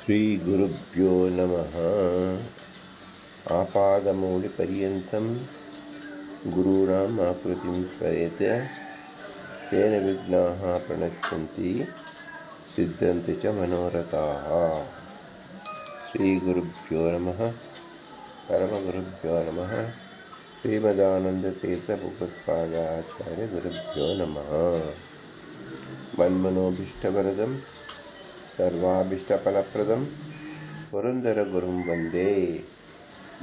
ಶ್ರೀಗುರುಭ್ಯೋ ನಮಃ. ಆಪಾದಮೌಳಿಪರ್ಯಂతం ಗುರುಣಾಂ ಆಕೃತಿಂ ಸ್ಮರೇತ್ ತೇನ ವಿಘ್ನಾಃ ಪ್ರಣಶ್ಯಂತಿ ಸಿದ್ಧಂತಿ ಚ ಮನೋರಥಾಃ. ಶ್ರೀಗುರುಭ್ಯೋ ನಮಃ. ಪರಮಗುರುಭ್ಯೋ ನಮಃ. ಶ್ರೀಮದಾನಂದತೀರ್ಥಭಗವತ್ಪಾದಾಚಾರ್ಯ ಗುರುಭ್ಯೋ ನಮಃ. ಮನ್ಮನೋಭೀಷ್ಟವರದಂ ಸರ್ವಾಭೀಷ್ಟಫಲಪ್ರದಂ ಪುರಂದರಗುರುಂ ವಂದೇ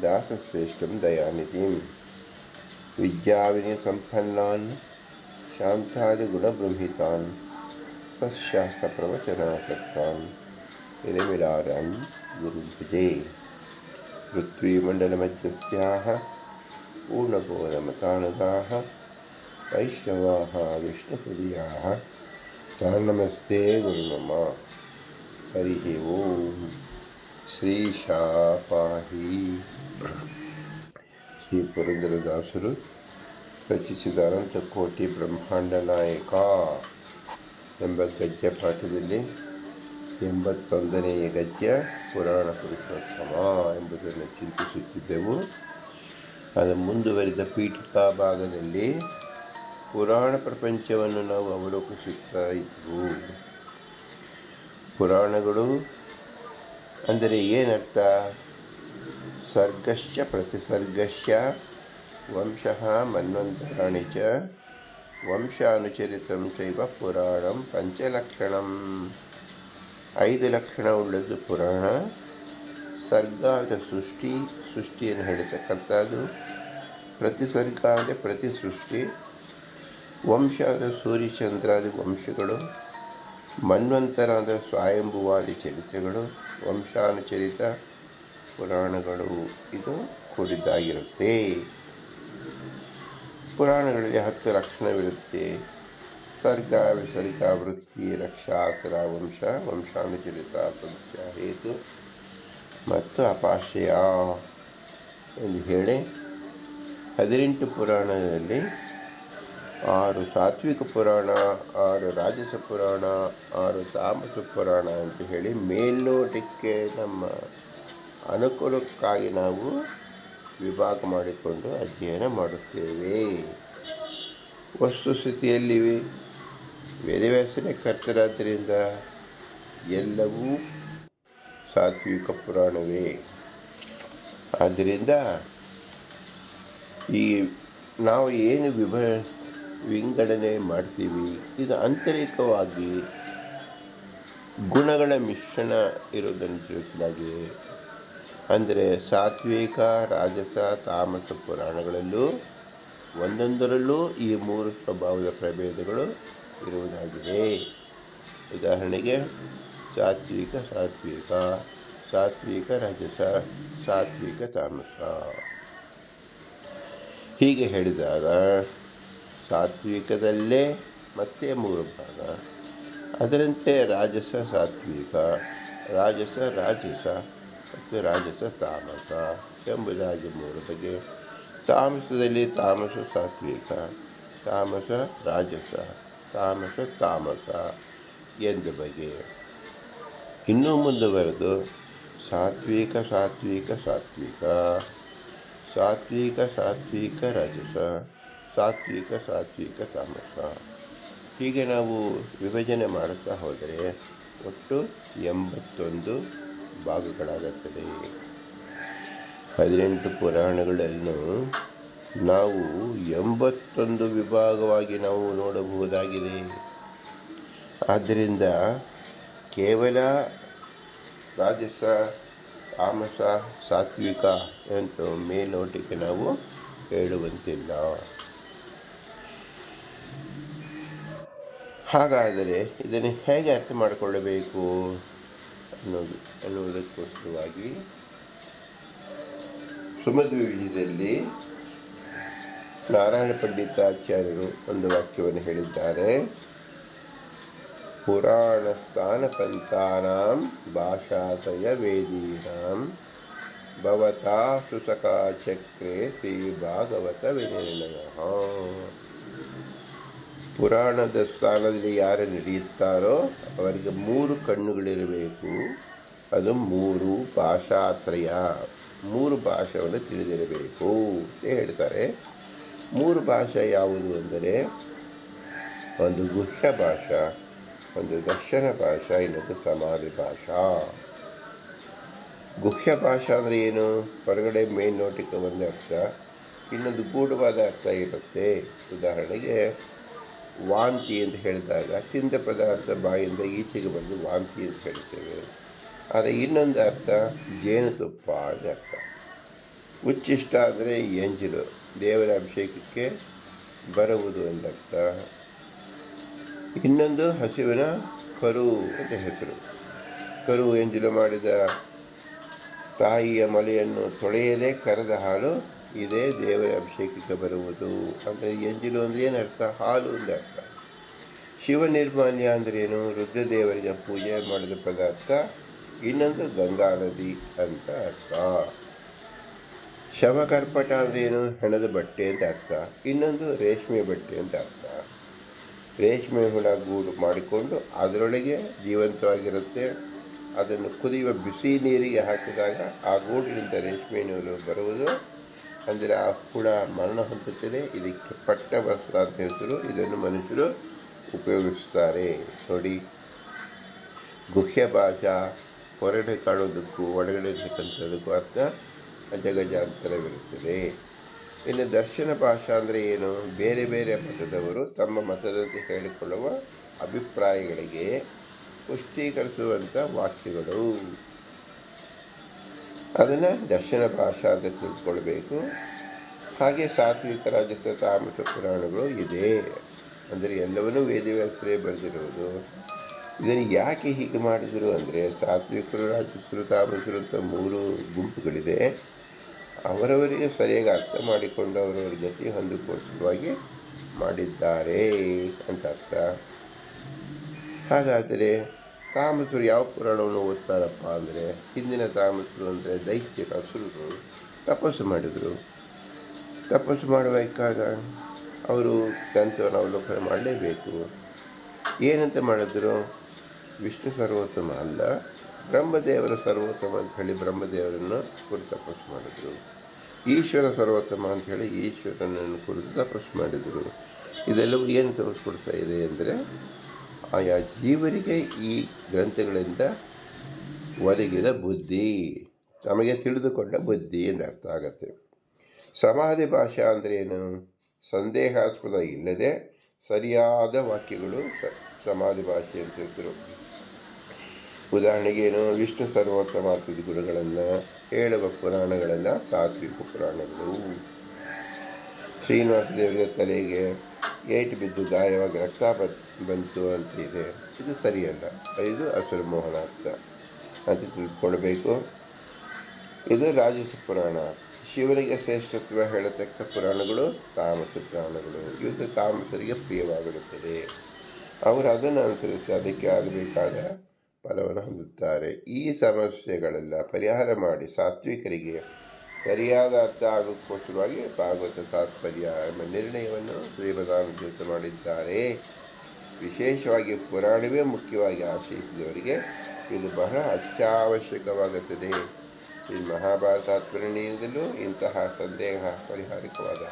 ದಾಸಶ್ರೇಷ್ಠಂ ದಯಾನಿಧಿಂ. ವಿದ್ಯಾವಿನಯಸಂಪನ್ನಾನ್ ಶಾಂತಾದಿಗುಣಬೃಂಹಿತಾನ್ ಸತ್ಶಾಸ್ತ್ರಪ್ರವಚನಾಸಕ್ತಾನ್ ವಿರಮಿಲಾರಾನ್ ಗುರುಭುಜೇ. ಪೃಥ್ವೀಮಂಡಲಮಧ್ಯಸ್ಥ್ಯಾಃ ಪೂರ್ಣಬೋಧಮತಾನುಗಾಃ ವೈಷ್ಣವಾಃ ವಿಷ್ಣುಹೃದಯಾಃ ತಾನ್ ನಮಸ್ತೆ ಗುರುನಮ. ಹರಿ ಓಂ. ಶ್ರೀಶಾ ಪಾಹಿ. ಶ್ರೀ ಪುರಂದರದಾಸರು ರಚಿಸಿದ ಅನಂತಕೋಟಿ ಬ್ರಹ್ಮಾಂಡ ನಾಯಕ ಎಂಬ ಗದ್ಯ ಪಾಠದಲ್ಲಿ 81ನೆಯ ಗದ್ಯ ಪುರಾಣ ಪುರುಷೋತ್ತಮ ಎಂಬುದನ್ನು ಚಿಂತಿಸುತ್ತಿದ್ದೆವು. ಅದರ ಮುಂದುವರಿದ ಪೀಠಿಕಾ ಭಾಗದಲ್ಲಿ ಪುರಾಣ ಪ್ರಪಂಚವನ್ನು ನಾವು ಅವಲೋಕಿಸುತ್ತಾ ಇದ್ದೆವು. ಪುರಾಣಗಳು ಅಂದರೆ ಏನರ್ಥ? ಸರ್ಗಶ್ಚ ಪ್ರತಿಸರ್ಗಶ್ಚ ವಂಶಃ ಮನ್ವಂತರಾಣಿ ಚ ವಂಶಾನುಚರಿತಂ ಚೈವ ಪುರಾಣಂ ಪಂಚಲಕ್ಷಣಂ. 5 ಲಕ್ಷಣವುಳ್ಳದ್ದು ಪುರಾಣ. ಸರ್ಗ ಅಂದರೆ ಸೃಷ್ಟಿಯನ್ನು ಹೇಳ್ತಕ್ಕಂಥದ್ದು. ಪ್ರತಿಸರ್ಗ ಅಂದರೆ ಪ್ರತಿ ಸೃಷ್ಟಿ. ವಂಶ ಅಂದರೆ ಸೂರ್ಯಚಂದ್ರಾದಿ ವಂಶಗಳು. ಮನ್ವಂತರ ಅಂದರೆ ಸ್ವಯಂಭುವಾದಿ ಚರಿತ್ರೆಗಳು. ವಂಶಾನುಚರಿತ ಪುರಾಣಗಳು ಇದು ಕೂಡಿದ್ದಾಗಿರುತ್ತೆ. ಪುರಾಣಗಳಲ್ಲಿ 10 ಲಕ್ಷಣವಿರುತ್ತೆ. ಸರ್ಗ, ವಿಸರ್ಗ, ವೃತ್ತಿ, ರಕ್ಷಾಕರ, ವಂಶ, ವಂಶಾನುಚರಿತ, ಸತ್ಯ, ಹೇತು ಮತ್ತು ಅಪಾಶಯ ಎಂದು ಹೇಳಿ 18 ಪುರಾಣದಲ್ಲಿ 6 ಸಾತ್ವಿಕ ಪುರಾಣ, 6 ರಾಜಸ ಪುರಾಣ, 6 ತಾಮಸ ಪುರಾಣ ಅಂತ ಹೇಳಿ ಮೇಲ್ನೋಟಕ್ಕೆ ನಮ್ಮ ಅನುಕೂಲಕ್ಕಾಗಿ ನಾವು ವಿಭಾಗ ಮಾಡಿಕೊಂಡು ಅಧ್ಯಯನ ಮಾಡುತ್ತೇವೆ. ವಸ್ತುಸ್ಥಿತಿಯಲ್ಲಿ ವೇದವ್ಯಾಸನೇ ಕರ್ತರಾದ್ದರಿಂದ ಎಲ್ಲವೂ ಸಾತ್ವಿಕ ಪುರಾಣವೇ. ಆದ್ದರಿಂದ ಈ ನಾವು ಏನು ವಿಂಗಡಣೆ ಮಾಡ್ತೀವಿ, ಇದು ಆಂತರಿಕವಾಗಿ ಗುಣಗಳ ಮಿಶ್ರಣ ಇರುವುದನ್ನು ತಿಳಿಸಲಾಗಿದೆ. ಅಂದರೆ ಸಾತ್ವಿಕ, ರಾಜಸ, ತಾಮಸ ಪುರಾಣಗಳಲ್ಲೂ ಒಂದೊಂದರಲ್ಲೂ ಈ 3 ಸ್ವಭಾವದ ಪ್ರಭೇದಗಳು ಇರುವುದಾಗಿದೆ. ಉದಾಹರಣೆಗೆ ಸಾತ್ವಿಕ ರಾಜಸ, ಸಾತ್ವಿಕ ತಾಮಸ ಹೀಗೆ ಹೇಳಿದಾಗ ಸಾತ್ವಿಕದಲ್ಲೇ ಮತ್ತೆ 3 ಭಾಗ. ಅದರಂತೆ ರಾಜಸ ಸಾತ್ವಿಕ, ರಾಜಸ ರಾಜಸ ಮತ್ತು ರಾಜಸ ತಾಮಸ ಎಂಬುದಾಗಿ 3 ಬಗೆ. ತಾಮಸದಲ್ಲಿ ತಾಮಸ ಸಾತ್ವಿಕ, ತಾಮಸ ರಾಜಸ, ತಾಮಸ ಎಂದು ಬಗೆ. ಇನ್ನೂ ಮುಂದುವರೆದು ಸಾತ್ವಿಕ ರಾಜಸ, ಸಾತ್ವಿಕ ತಾಮಸ ಹೀಗೆ ನಾವು ವಿಭಜನೆ ಮಾಡುತ್ತಾ ಹೋದರೆ ಒಟ್ಟು 81 ಭಾಗಗಳಾಗುತ್ತದೆ. 18 ಪುರಾಣಗಳನ್ನು ನಾವು 81 ವಿಭಾಗವಾಗಿ ನಾವು ನೋಡಬಹುದಾಗಿದೆ. ಆದ್ದರಿಂದ ಕೇವಲ ರಾಜಸ, ತಾಮಸ, ಸಾತ್ವಿಕ ಅಂತ ಮೇಲ್ನೋಟಕ್ಕೆ ನಾವು ಹೇಳುವಂತಿಲ್ಲ. ಹಾಗಾದರೆ ಇದನ್ನು ಹೇಗೆ ಅರ್ಥ ಮಾಡಿಕೊಳ್ಳಬೇಕು ಅನ್ನುವುದಕ್ಕೋಸ್ಕರವಾಗಿ ಸುಮಧ್ವ ನಾರಾಯಣ ಪಂಡಿತಾಚಾರ್ಯರು ಒಂದು ವಾಕ್ಯವನ್ನು ಹೇಳಿದ್ದಾರೆ. ಪುರಾಣ ಸ್ಥಾನ ಪಂಥಾನಾಂ ಭಾಷಾತಯ ವೇದೀನಾಂ ಭವತಾ ಸುಸಖಾ ಚಕ್ರೆ ಶ್ರೀ ಭಾಗವತ ವಿನಿರ್ಣಯ. ಪುರಾಣದ ಸ್ಥಾನದಲ್ಲಿ ಯಾರು ನಡೆಯುತ್ತಾರೋ ಅವರಿಗೆ 3 ಕಣ್ಣುಗಳಿರಬೇಕು. ಅದು 3 ಭಾಷಾತ್ರಯ. 3 ಭಾಷೆಯನ್ನು ತಿಳಿದಿರಬೇಕು ಅಂತ ಹೇಳ್ತಾರೆ. 3 ಭಾಷೆ ಯಾವುದು ಅಂದರೆ, ಒಂದು ಗುಹ್ಯ ಭಾಷಾ, ಒಂದು ದರ್ಶನ ಭಾಷಾ, ಇನ್ನೊಂದು ಸಮಾಧಿ ಭಾಷಾ. ಗುಹ್ಯ ಭಾಷಾ ಅಂದರೆ ಏನು? ಹೊರಗಡೆ ಮೇಲ್ನೋಟಕ್ಕೆ ಒಂದು ಅರ್ಥ, ಇನ್ನೊಂದು ಗೂಢವಾದ ಅರ್ಥ ಇರುತ್ತೆ. ಉದಾಹರಣೆಗೆ ವಾಂತಿ ಅಂತ ಹೇಳಿದಾಗ ತಿಂದ ಪದಾರ್ಥ ಬಾಯಿಂದ ಈಚೆಗೆ ಬಂದು ವಾಂತಿ ಅಂತ ಹೇಳ್ತೇವೆ. ಆದರೆ ಇನ್ನೊಂದು ಅರ್ಥ ಜೇನುತುಪ್ಪ ಅಂತ ಅರ್ಥ. ಉಚ್ಚಿಷ್ಟ ಅಂದರೆ ಎಂಜಲು, ದೇವರ ಅಭಿಷೇಕಕ್ಕೆ ಬರುವುದು ಎಂದರ್ಥ. ಇನ್ನೊಂದು ಹಸುವಿನ ಕರು ಅಂತ ಹೆಸರು. ಕರು ಎಂಜಲು ಮಾಡಿದ ತಾಯಿಯ ಮೊಲೆಯನ್ನು ತೊಳೆಯದೆ ಕರೆದ ಹಾಲು ಇದೇ ದೇವರ ಅಭಿಷೇಕಕ್ಕೆ ಬರುವುದು. ಅಂದರೆ ಎಂಜಲು ಅಂದರೆ ಏನರ್ಥ? ಹಾಲು ಅಂತ ಅರ್ಥ. ಶಿವ ನಿರ್ಮಾಲ್ಯ ಅಂದ್ರೇನು? ರುದ್ರದೇವರಿಗೆ ಪೂಜೆ ಮಾಡಿದ ಪದಾರ್ಥ. ಇನ್ನೊಂದು ಗಂಗಾ ನದಿ ಅಂತ ಅರ್ಥ. ಶವಕರ್ಪಟ ಅಂದ್ರೇನು? ಹೆಣದ ಬಟ್ಟೆ ಅಂತ ಅರ್ಥ. ಇನ್ನೊಂದು ರೇಷ್ಮೆ ಬಟ್ಟೆ ಅಂತ ಅರ್ಥ. ರೇಷ್ಮೆ ಹುಳ ಗೂಡು ಮಾಡಿಕೊಂಡು ಅದರೊಳಗೆ ಜೀವಂತವಾಗಿರುತ್ತೆ. ಅದನ್ನು ಕುದಿಯುವ ಬಿಸಿ ನೀರಿಗೆ ಹಾಕಿದಾಗ ಆ ಗೂಡಿನಿಂದ ರೇಷ್ಮೆ ನೂಲು ಬರುವುದು. ಅಂದರೆ ಆ ಹುಳ ಮರಣ ಹೊಂದುತ್ತದೆ. ಇದಕ್ಕೆ ಪಟ್ಟ ವಸ್ತ್ರ ಅಂತ ಹೆಸರು. ಇದನ್ನು ಮನುಷ್ಯರು ಉಪಯೋಗಿಸ್ತಾರೆ. ನೋಡಿ, ಗುಹ್ಯ ಭಾಷಾ ಹೊರಗಡೆ ಕಾಣೋದಕ್ಕೂ ಒಳಗಡೆ ಇರ್ತಕ್ಕಂಥದಕ್ಕೂ ಅರ್ಥ ಅಜಗಜಾಂತರವಿರುತ್ತದೆ. ಇನ್ನು ದರ್ಶನ ಭಾಷಾ ಅಂದರೆ ಏನು? ಬೇರೆ ಬೇರೆ ಮತದವರು ತಮ್ಮ ಮತದಂತೆ ಹೇಳಿಕೊಳ್ಳುವ ಅಭಿಪ್ರಾಯಗಳಿಗೆ ಪುಷ್ಟೀಕರಿಸುವಂಥ ವಾಕ್ಯಗಳು. ಅದನ್ನು ದರ್ಶನ ಭಾಷಾ ಅಂತ ತಿಳ್ಕೊಳ್ಬೇಕು. ಹಾಗೆ ಸಾತ್ವಿಕ, ರಾಜಸ, ತಾಮಸ ಪುರಾಣಗಳು ಇದೆ. ಅಂದರೆ ಎಲ್ಲವನ್ನೂ ವೇದವ್ಯಾಸರೇ ಬರೆದಿರುವುದು. ಇದನ್ನು ಯಾಕೆ ಹೀಗೆ ಮಾಡಿದರು ಅಂದರೆ, ಸಾತ್ವಿಕರು, ರಾಜಸರು, ತಾಮಸರು ಅಂತ 3 ಗುಂಪುಗಳಿದೆ. ಅವರವರಿಗೆ ಸರಿಯಾಗಿ ಅರ್ಥ ಮಾಡಿಕೊಂಡು ಅವರವರ ಗತಿ ಹೊಂದಿಕೊಳ್ಳುವಾಗಿ ಮಾಡಿದ್ದಾರೆ ಅಂತ ಅರ್ಥ. ಹಾಗಾದರೆ ತಾಮಸರು ಯಾವ ಪುರಾಣವನ್ನು ಓದ್ತಾರಪ್ಪ ಅಂದರೆ, ಹಿಂದಿನ ತಾಮಸರು ಅಂದರೆ ದೈತ್ಯರು, ಅಸುರರು ತಪಸ್ಸು ಮಾಡಿದರು. ತಪಸ್ಸು ಮಾಡಬೇಕಾಗ ಅವರು ಗ್ರಂಥವನ್ನು ಅವಲೋಕನ ಮಾಡಲೇಬೇಕು. ಏನಂತ ಮಾಡಿದ್ರು? ವಿಷ್ಣು ಸರ್ವೋತ್ತಮ ಅಲ್ಲ, ಬ್ರಹ್ಮದೇವರ ಸರ್ವೋತ್ತಮ ಅಂತ ಹೇಳಿ ಬ್ರಹ್ಮದೇವರನ್ನು ಕುರಿತು ತಪಸ್ಸು ಮಾಡಿದರು. ಈಶ್ವರ ಸರ್ವೋತ್ತಮ ಅಂತ ಹೇಳಿ ಈಶ್ವರನನ್ನು ಕುರಿತು ತಪಸ್ಸು ಮಾಡಿದರು. ಇದೆಲ್ಲವೂ ಏನು ತೋರಿಸ್ಕೊಡ್ತಾ ಇದೆ ಅಂದರೆ, ಆಯಾ ಜೀವರಿಗೆ ಈ ಗ್ರಂಥಗಳಿಂದ ಒದಗಿದ ಬುದ್ಧಿ, ತಮಗೆ ತಿಳಿದುಕೊಂಡ ಬುದ್ಧಿ ಎಂದು ಅರ್ಥ ಆಗುತ್ತೆ. ಸಮಾಧಿ ಭಾಷಾ ಅಂದರೆ ಏನು? ಸಂದೇಹಾಸ್ಪದ ಇಲ್ಲದೆ ಸರಿಯಾದ ವಾಕ್ಯಗಳು ಸಮಾಧಿ ಭಾಷೆ ಅಂತ ಹೇಳ್ತಾರೆ. ಉದಾಹರಣೆಗೆ ಏನು? ವಿಷ್ಣು ಸರ್ವೋತ್ತಮ ಗುರುಗಳನ್ನು ಹೇಳುವ ಪುರಾಣಗಳನ್ನು ಸಾತ್ವಿಕ ಪುರಾಣಗಳು. ಶ್ರೀನಿವಾಸ ದೇವರಿಗೆ ತಲೆಗೆ ಏಟು ಬಿದ್ದು ಗಾಯವಾಗಿ ರಕ್ತ ಬಂತು ಅಂತ ಇದೆ. ಇದು ಸರಿಯಲ್ಲ. ಇದು ಅಸುರ ಮೋಹನಾರ್ಥ ಅಂತ ತಿಳ್ಕೊಳ್ಬೇಕು. ಇದು ರಾಜಸ ಪುರಾಣ. ಶಿವನಿಗೆ ಶ್ರೇಷ್ಠತ್ವ ಹೇಳತಕ್ಕ ಪುರಾಣಗಳು ತಾಮಸ ಪುರಾಣಗಳು. ಇದು ತಾಮಸರಿಗೆ ಪ್ರಿಯವಾಗಿರುತ್ತದೆ. ಅವರು ಅದನ್ನು ಅನುಸರಿಸಿ ಅದಕ್ಕೆ ಆಗಬೇಕಾದ ಫಲವನ್ನು ಹೊಂದುತ್ತಾರೆ. ಈ ಸಮಸ್ಯೆಗಳೆಲ್ಲ ಪರಿಹಾರ ಮಾಡಿ ಸಾತ್ವಿಕರಿಗೆ ಸರಿಯಾದ ಅರ್ಥ ಆಗೋಕ್ಕೋಸ್ಕರವಾಗಿ ಭಾಗವತ ತಾತ್ಪರ್ಯ ಎಂಬ ನಿರ್ಣಯವನ್ನು ಶ್ರೀಮದಾನುಭೂತ ಮಾಡಿದ್ದಾರೆ. ವಿಶೇಷವಾಗಿ ಪುರಾಣವೇ ಮುಖ್ಯವಾಗಿ ಆಶ್ರಯಿಸಿದವರಿಗೆ ಇದು ಬಹಳ ಅತ್ಯವಶ್ಯಕವಾಗುತ್ತದೆ. ಈ ಮಹಾಭಾರತ ತಾತ್ಪರ್ಯದಲ್ಲೂ ಇಂತಹ ಸಂದೇಹ ಪರಿಹಾರಕವಾದ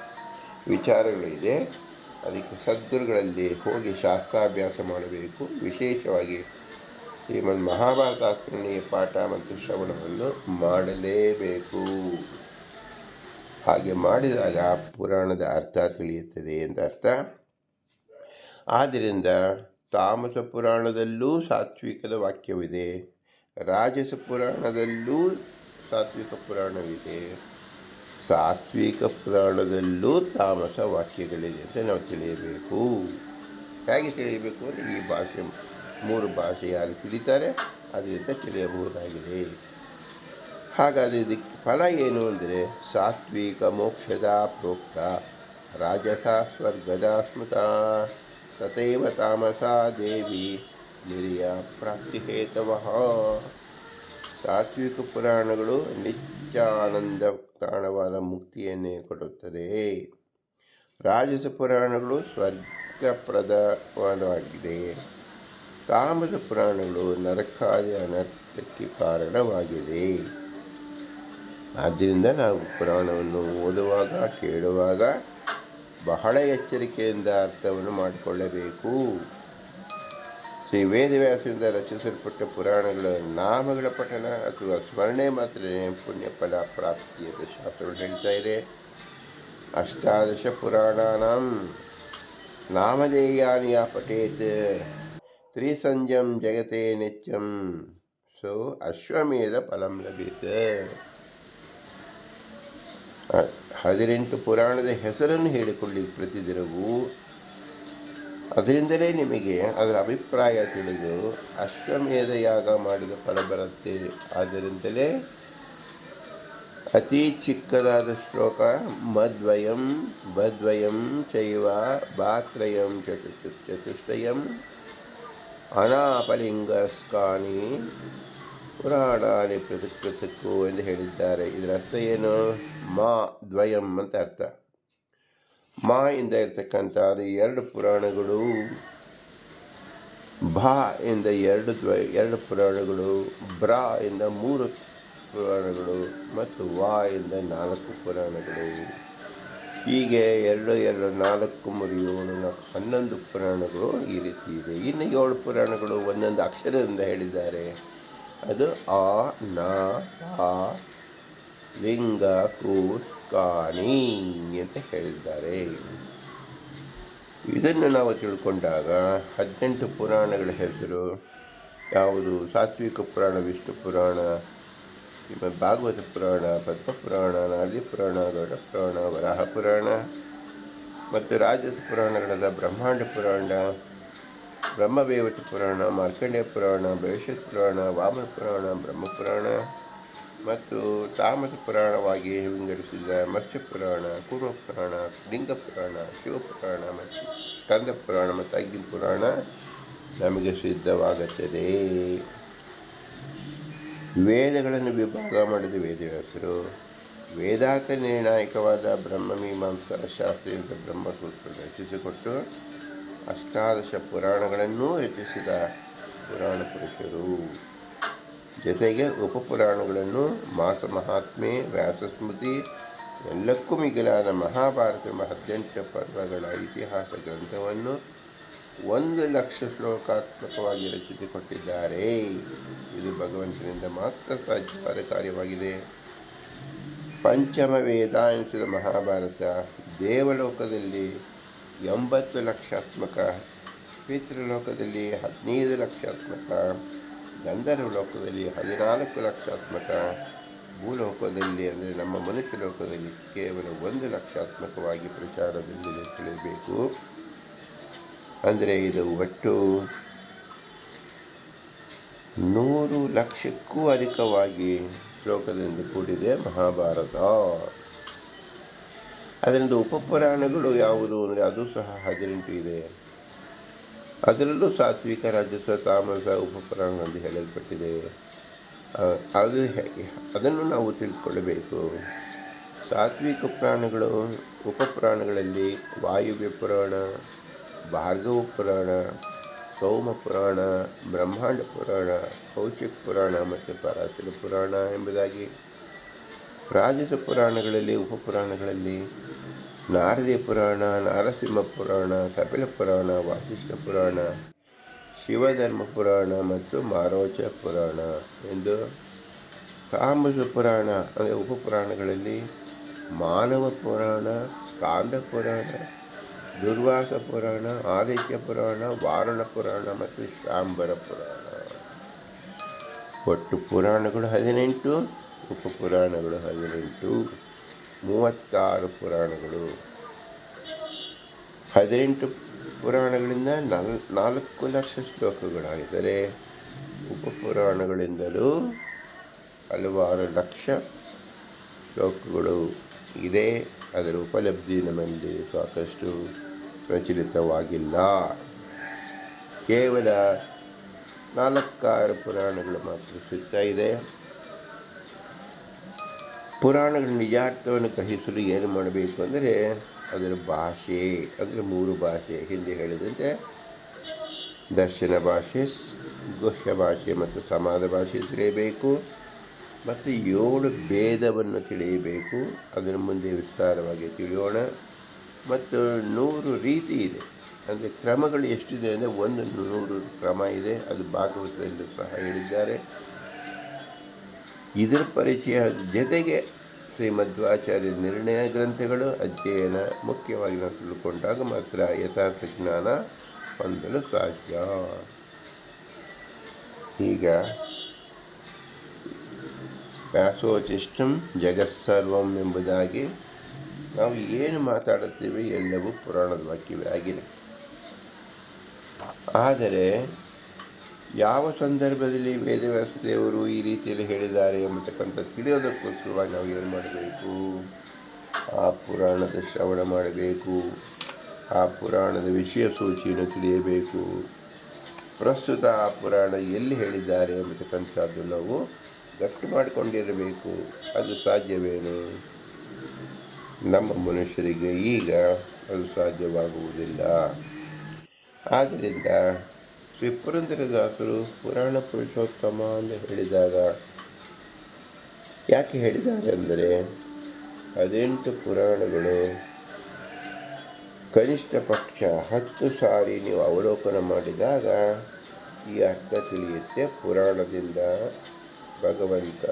ವಿಚಾರಗಳು ಇದೆ. ಅದಕ್ಕೆ ಸದ್ಗುರುಗಳಲ್ಲಿ ಹೋಗಿ ಶಾಸ್ತ್ರಾಭ್ಯಾಸ ಮಾಡಬೇಕು. ವಿಶೇಷವಾಗಿ ಶ್ರೀಮನ್ ಮಹಾಭಾರತ ತಾತ್ಪರ್ಯ ಪಾಠ ಮತ್ತು ಶ್ರವಣವನ್ನು ಮಾಡಲೇಬೇಕು. ಹಾಗೆ ಮಾಡಿದಾಗ ಪುರಾಣದ ಅರ್ಥ ತಿಳಿಯುತ್ತದೆ ಅಂತ ಅರ್ಥ. ಆದ್ದರಿಂದ ತಾಮಸ ಪುರಾಣದಲ್ಲೂ ಸಾತ್ವಿಕದ ವಾಕ್ಯವಿದೆ, ರಾಜಸ ಪುರಾಣದಲ್ಲೂ ಸಾತ್ವಿಕ ಪುರಾಣವಿದೆ, ಸಾತ್ವಿಕ ಪುರಾಣದಲ್ಲೂ ತಾಮಸ ವಾಕ್ಯಗಳಿದೆ ಅಂತ ನಾವು ತಿಳಿಯಬೇಕು. ಹೇಗೆ ತಿಳಿಯಬೇಕು ಅಂದರೆ, ಈ ಭಾಷೆ 3 ಭಾಷೆ ಯಾರು ತಿಳಿತಾರೆ ಅದರಿಂದ ತಿಳಿಯಬಹುದಾಗಿದೆ. ಹಾಗಾದರೆ ಇದಕ್ಕೆ ಫಲ ಏನು ಅಂದರೆ, ಸಾತ್ವಿಕ ಮೋಕ್ಷದ ಪ್ರೋಕ್ತ, ರಾಜಸ ಸ್ವರ್ಗದ ಸ್ಮೃತ, ತಥೈವ ತಾಮಸ ದೇವಿ ನಿರ್ಯ ಪ್ರಾಪ್ತಿ ಹೇತವಃ. ಸಾತ್ವಿಕ ಪುರಾಣಗಳು ನಿತ್ಯಾನಂದ ತಾಣವಾದ ಮುಕ್ತಿಯನ್ನೇ ಕೊಡುತ್ತದೆ. ರಾಜಸ ಪುರಾಣಗಳು ಸ್ವರ್ಗಪ್ರದವಾಗಿದೆ. ತಾಮಸ ಪುರಾಣಗಳು ನರಕಾದಿ ಅನರ್ಥಕ್ಕೆ ಕಾರಣವಾಗಿದೆ. ಆದ್ದರಿಂದ ನಾವು ಪುರಾಣವನ್ನು ಓದುವಾಗ ಕೇಳುವಾಗ ಬಹಳ ಎಚ್ಚರಿಕೆಯಿಂದ ಅರ್ಥವನ್ನು ಮಾಡಿಕೊಳ್ಳಬೇಕು. ಶ್ರೀ ವೇದವ್ಯಾಸರಿಂದ ರಚಿಸಲ್ಪಟ್ಟ ಪುರಾಣಗಳ ನಾಮಗಳ ಪಠಣ ಅಥವಾ ಸ್ಮರಣೆ ಮಾತ್ರ ಪುಣ್ಯ ಫಲ ಪ್ರಾಪ್ತಿ ಅಂತ ಶಾಸ್ತ್ರಗಳು ಹೇಳ್ತಾ ಇದೆ. ಅಷ್ಟಾದಶ ಪುರಾಣಾನಾಂ ನಾಮಧೇಯಾನಿ ಯಾ ಪಠೇತ್ ತ್ರಿಸಂಜಂ ಜಗತೆ ನಿತ್ಯಂ ಸೊ ಅಶ್ವಮೇಧ ಫಲಂ ಲಭ್ಯತೆ. 18 ಪುರಾಣದ ಹೆಸರನ್ನು ಹೇಳಿಕೊಳ್ಳಿ ಪ್ರತಿದಿನವೂ. ಅದರಿಂದಲೇ ನಿಮಗೆ ಅದರ ಅಭಿಪ್ರಾಯ ತಿಳಿದು ಅಶ್ವಮೇಧ ಯಾಗ ಮಾಡಿದ ಫಲ ಬರುತ್ತೆ. ಆದ್ದರಿಂದಲೇ ಅತಿ ಚಿಕ್ಕದಾದ ಶ್ಲೋಕ ಮದ್ವಯಂ ಬದ್ವಯಂ ಚೈವ ಬಾತ್ರಯಂ ಚತುಷ್ಟಯಂ ಅನಾಪಲಿಂಗಸ್ಕಾನಿ ಪುರಾಣಾನಿ ಪೃಥಕ್ ಪೃಥಕ್ಕು ಎಂದು ಹೇಳಿದ್ದಾರೆ. ಇದರ ಅರ್ಥ ಏನು? ಮಾ ದ್ವಯಂ ಅಂತ ಅರ್ಥ. ಮಾ ಇಂದ ಇರ್ತಕ್ಕಂಥ 2 ಪುರಾಣಗಳು, ಭಾ ಇಂದ 2 ಪುರಾಣಗಳು, ಬ್ರಾ ಇಂದ 3 ಪುರಾಣಗಳು ಮತ್ತು ವಾ ಇಂದ 4 ಪುರಾಣಗಳು. ಹೀಗೆ 2 2 4 3 7 11 ಪುರಾಣಗಳು ಈ ರೀತಿ ಇದೆ. ಇನ್ನು 7 ಪುರಾಣಗಳು ಒಂದೊಂದು ಅಕ್ಷರದಿಂದ ಹೇಳಿದ್ದಾರೆ. ಅದು ಆ ನ ಆ ಲಿಂಗ ಕೂಸ್ ಕಾಣಿ ಅಂತ ಹೇಳಿದ್ದಾರೆ. ಇದನ್ನು ನಾವು ತಿಳ್ಕೊಂಡಾಗ 18 ಪುರಾಣಗಳ ಹೆಸರು ಯಾವುದು? ಸಾತ್ವಿಕ ಪುರಾಣ, ವಿಷ್ಣು ಪುರಾಣ, ಭಾಗವತ ಪುರಾಣ, ಪದ್ಮ ಪುರಾಣ, ನಾರದಿ ಪುರಾಣ, ಗರುಡ ಪುರಾಣ, ವರಾಹ ಪುರಾಣ ಮತ್ತು ರಾಜಸ ಪುರಾಣಗಳಾದ ಬ್ರಹ್ಮಾಂಡ ಪುರಾಣ, ಬ್ರಹ್ಮವೇವಟ ಪುರಾಣ, ಮಾರ್ಕಂಡೇಯ ಪುರಾಣ, ಭವಿಷ್ಯತ್ ಪುರಾಣ, ವಾಮನ ಪುರಾಣ, ಬ್ರಹ್ಮಪುರಾಣ ಮತ್ತು ತಾಮಸ ಪುರಾಣವಾಗಿ ವಿಂಗಡಿಸಿದ ಮತ್ಸ್ಯ ಪುರಾಣ, ಕೂರ್ಮ ಪುರಾಣ, ಲಿಂಗ ಪುರಾಣ, ಶಿವಪುರಾಣ ಮತ್ತು ಸ್ಕಂದ ಪುರಾಣ ಮತ್ತು ಅಗ್ನಿ ಪುರಾಣ ನಮಗೆ ಸಿದ್ಧವಾಗುತ್ತದೆ. ವೇದಗಳನ್ನು ವಿಭಾಗ ಮಾಡಿದ ವೇದವ್ಯಾಸರು ವೇದಾಂತ ನಿರ್ಣಾಯಕವಾದ ಬ್ರಹ್ಮಮೀಮಾಂಸಾ ಶಾಸ್ತ್ರೀಯ ಬ್ರಹ್ಮಸೂತ್ರ ರಚಿಸಿಕೊಟ್ಟು ಅಷ್ಟಾದಶ ಪುರಾಣಗಳನ್ನು ರಚಿಸಿದ ಪುರಾಣ ಪುರುಷರು. ಜೊತೆಗೆ ಉಪಪುರಾಣಗಳನ್ನು ಮಾಸ ಮಹಾತ್ಮೆ, ವ್ಯಾಸಸ್ಮೃತಿ, ಎಲ್ಲಕ್ಕೂ ಮಿಗಿಲಾದ ಮಹಾಭಾರತ 18 ಪರ್ವಗಳ ಇತಿಹಾಸ ಗ್ರಂಥವನ್ನು 1,00,000 ಶ್ಲೋಕಾತ್ಮಕವಾಗಿ ರಚಿಸಿಕೊಟ್ಟಿದ್ದಾರೆ. ಇದು ಭಗವಂತನಿಂದ ಮಾತ್ರ ಸಾಧ್ಯವಾದ ಕಾರ್ಯವಾಗಿದೆ. ಪಂಚಮ ವೇದ ಎನಿಸಿದ ಮಹಾಭಾರತ ದೇವಲೋಕದಲ್ಲಿ 80 ಲಕ್ಷಾತ್ಮಕ, ಪಿತೃಲೋಕದಲ್ಲಿ 15 ಲಕ್ಷಾತ್ಮಕ, ಗಂಧರ್ವ ಲೋಕದಲ್ಲಿ 14 ಲಕ್ಷಾತ್ಮಕ, ಭೂಲೋಕದಲ್ಲಿ ಅಂದರೆ ನಮ್ಮ ಮನುಷ್ಯ ಲೋಕದಲ್ಲಿ ಕೇವಲ 1 ಲಕ್ಷಾತ್ಮಕವಾಗಿ ಪ್ರಚಾರದಲ್ಲಿದೆ ತಿಳಿಯಬೇಕು. ಅಂದರೆ ಇದು ಒಟ್ಟು 100 ಲಕ್ಷಕ್ಕೂ ಅಧಿಕವಾಗಿ ಶ್ಲೋಕದಿಂದ ಕೂಡಿದೆ ಮಹಾಭಾರತ. ಅದರಿಂದ ಉಪಪುರಾಣಗಳು ಯಾವುದು ಅಂದರೆ ಅದು ಸಹ 18 ಇದೆ. ಅದರಲ್ಲೂ ಸಾತ್ವಿಕ, ರಾಜಸ, ತಾಮಸ ಉಪಪುರಾಣಗಳಲ್ಲಿ ಹೇಳಲ್ಪಟ್ಟಿದೆ. ಅದನ್ನು ನಾವು ತಿಳಿದುಕೊಳ್ಳಬೇಕು. ಸಾತ್ವಿಕ ಪುರಾಣಗಳು ಉಪಪುರಾಣಗಳಲ್ಲಿ ವಾಯುವ್ಯ ಪುರಾಣ, ಭಾರ್ಗವ ಪುರಾಣ, ಸೌಮ ಪುರಾಣ, ಬ್ರಹ್ಮಾಂಡ ಪುರಾಣ, ಕೌಶಿಕ ಪುರಾಣ ಮತ್ತು ಪರಾಶರ ಪುರಾಣ ಎಂಬುದಾಗಿ. ರಾಜಸ ಪುರಾಣಗಳಲ್ಲಿ ಉಪಪುರಾಣಗಳಲ್ಲಿ ನಾರದಿ ಪುರಾಣ, ನಾರಸಿಂಹ ಪುರಾಣ, ಕಪಿಲ ಪುರಾಣ, ವಾಸಿಷ್ಠ ಪುರಾಣ, ಶಿವಧರ್ಮ ಪುರಾಣ ಮತ್ತು ಮಾರೋಚ ಪುರಾಣ ಎಂದು. ತಾಮಸ ಪುರಾಣ ಅಂದರೆ ಉಪಪುರಾಣಗಳಲ್ಲಿ ಮಾನವ ಪುರಾಣ, ಸ್ಕಾಂದ ಪುರಾಣ, ದುರ್ವಾಸ ಪುರಾಣ, ಆದಿತ್ಯ ಪುರಾಣ, ವಾರಣ ಪುರಾಣ ಮತ್ತು ಶಾಂಬರ ಪುರಾಣ. ಒಟ್ಟು ಪುರಾಣಗಳು 18, ಉಪಪುರಾಣಗಳು 18, 36 ಪುರಾಣಗಳು. 18 ಪುರಾಣಗಳಿಂದ 4 ಲಕ್ಷ ಶ್ಲೋಕಗಳಾಗಿದ್ದರೆ ಉಪಪುರಾಣಗಳಿಂದಲೂ ಹಲವಾರು ಲಕ್ಷ ಶ್ಲೋಕಗಳು ಇದೆ. ಅದರ ಉಪಲಬ್ಧಿ ನಮ್ಮಲ್ಲಿ ಸಾಕಷ್ಟು ಪ್ರಚಲಿತವಾಗಿಲ್ಲ. ಕೇವಲ 4-6 ಪುರಾಣಗಳು ಮಾತ್ರ ಸಿಗ್ತಾ ಇದೆ. ಪುರಾಣಗಳ ನಿಜಾರ್ಥವನ್ನು ಗ್ರಹಿಸಲು ಏನು ಮಾಡಬೇಕು ಅಂದರೆ ಅದರ ಭಾಷೆ ಅಂದರೆ 3 ಭಾಷೆ. ಹಿಂದೆ ಹೇಳಿದಂತೆ ದರ್ಶನ ಭಾಷೆ, ಗುಹ್ಯ ಭಾಷೆ ಮತ್ತು ಸಮಾಧ ಭಾಷೆ ತಿಳಿಯಬೇಕು. ಮತ್ತು 7 ಭೇದವನ್ನು ತಿಳಿಯಬೇಕು. ಅದರ ಮುಂದೆ ವಿಸ್ತಾರವಾಗಿ ತಿಳಿಯೋಣ. ಮತ್ತು 100 ರೀತಿ ಇದೆ, ಅಂದರೆ ಕ್ರಮಗಳು ಎಷ್ಟಿದೆ ಅಂದರೆ 100 ಕ್ರಮ ಇದೆ. ಅದು ಭಾಗವತದಲ್ಲೂ ಸಹ ಹೇಳಿದ್ದಾರೆ. ಇದರ ಪರಿಚಯ ಜೊತೆಗೆ ಶ್ರೀಮಧ್ವಾಚಾರ್ಯ ನಿರ್ಣಯ ಗ್ರಂಥಗಳು ಅಧ್ಯಯನ ಮುಖ್ಯವಾಗಿ ನಾವು ತಿಳ್ಕೊಂಡಾಗ ಮಾತ್ರ ಯಥಾರ್ಥ ಜ್ಞಾನ ಹೊಂದಲು ಸಾಧ್ಯ. ಈಗ ವ್ಯಾಸೋಚಿಷ್ಟಂ ಜಗತ್ಸರ್ವಂ ಎಂಬುದಾಗಿ ನಾವು ಏನು ಮಾತಾಡುತ್ತೇವೆ ಎಲ್ಲವೂ ಪುರಾಣದ ವಾಕ್ಯವೇ ಆಗಿದೆ. ಆದರೆ ಯಾವ ಸಂದರ್ಭದಲ್ಲಿ ವೇದವ್ಯಾಸ ದೇವರು ಈ ರೀತಿಯಲ್ಲಿ ಹೇಳಿದ್ದಾರೆ ಎಂಬತಕ್ಕಂಥ ತಿಳಿಯೋದಕ್ಕೋಸ್ಕರವಾಗಿ ನಾವು ಏನು ಮಾಡಬೇಕು? ಆ ಪುರಾಣದ ಶ್ರವಣ ಮಾಡಬೇಕು. ಆ ಪುರಾಣದ ವಿಷಯ ಸೂಚಿಯನ್ನು ತಿಳಿಯಬೇಕು. ಪ್ರಸ್ತುತ ಆ ಪುರಾಣ ಎಲ್ಲಿ ಹೇಳಿದ್ದಾರೆ ಎಂಬತಕ್ಕಂಥದ್ದು ನಾವು ಗಟ್ಟು ಮಾಡಿಕೊಂಡಿರಬೇಕು. ಅದು ಸಾಧ್ಯವೇನು? ನಮ್ಮ ಮನುಷ್ಯರಿಗೆ ಈಗ ಅದು ಸಾಧ್ಯವಾಗುವುದಿಲ್ಲ. ಆದ್ದರಿಂದ ಶ್ರೀ ಪುರಂದರದಾಸರು ಪುರಾಣ ಪುರುಷೋತ್ತಮ ಅಂತ ಹೇಳಿದಾಗ ಯಾಕೆ ಹೇಳಿದ್ದಾರೆ ಅಂದರೆ 18 ಪುರಾಣಗಳು ಕನಿಷ್ಠ ಪಕ್ಷ 10 ಸಾರಿ ನೀವು ಅವಲೋಕನ ಮಾಡಿದಾಗ ಈ ಅರ್ಥ ತಿಳಿಯುತ್ತೆ. ಪುರಾಣದಿಂದ ಭಗವಂತ